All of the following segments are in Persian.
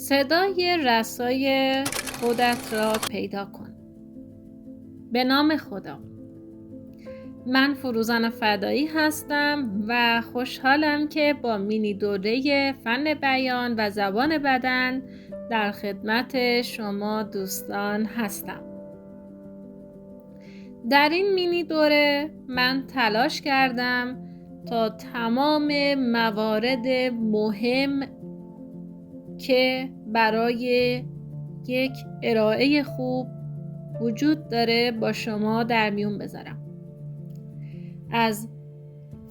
صدای رسای خودت را پیدا کن. به نام خدا. من فروزان فدایی هستم و خوشحالم که با مینی دوره فن بیان و زبان بدن در خدمت شما دوستان هستم. در این مینی دوره من تلاش کردم تا تمام موارد مهم که برای یک ارائه خوب وجود داره با شما در میون بذارم. از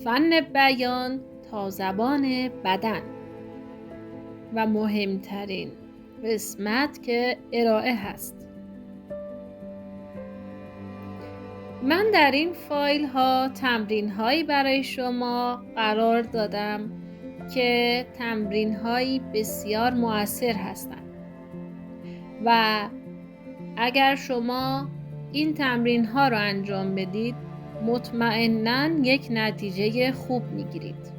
فن بیان تا زبان بدن و مهمترین قسمت که ارائه هست. من در این فایل ها تمرین هایی برای شما قرار دادم که تمرین هایی بسیار مؤثر هستند و اگر شما این تمرین ها رو انجام بدید مطمئناً یک نتیجه خوب میگیرید.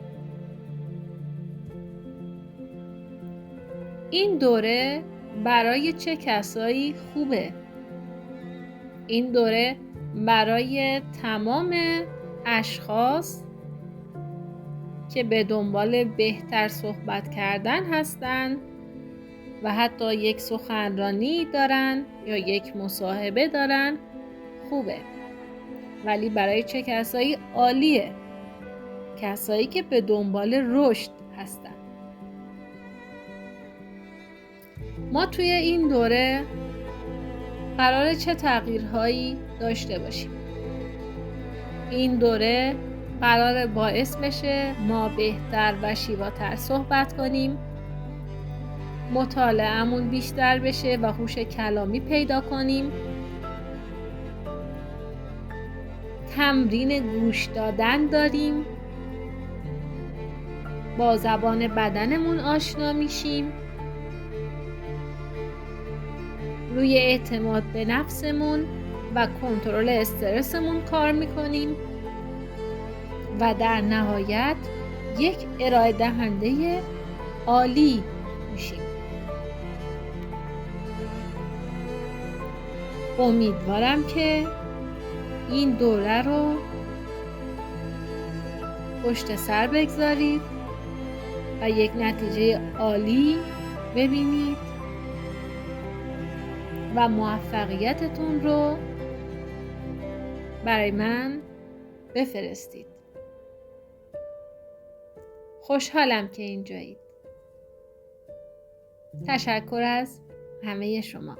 این دوره برای چه کسایی خوبه؟ این دوره برای تمام اشخاص که به دنبال بهتر صحبت کردن هستند و حتی یک سخنرانی دارن یا یک مصاحبه دارن خوبه. ولی برای چه کسایی عالیه؟ کسایی که به دنبال رشد هستن. ما توی این دوره قراره چه تغییرهایی داشته باشیم؟ این دوره قراره باعث بشه ما بهتر و شیواتر صحبت کنیم، مطالعه‌مون بیشتر بشه و هوش کلامی پیدا کنیم، تمرین گوش دادن داریم، با زبان بدنمون آشنا میشیم، روی اعتماد به نفسمون و کنترل استرسمون کار میکنیم و در نهایت یک ارائه دهنده عالی میشیم. امیدوارم که این دوره رو پشت سر بگذارید و یک نتیجه عالی ببینید و موفقیتتون رو برای من بفرستید. خوشحالم که اینجایید. تشکر از همه شما.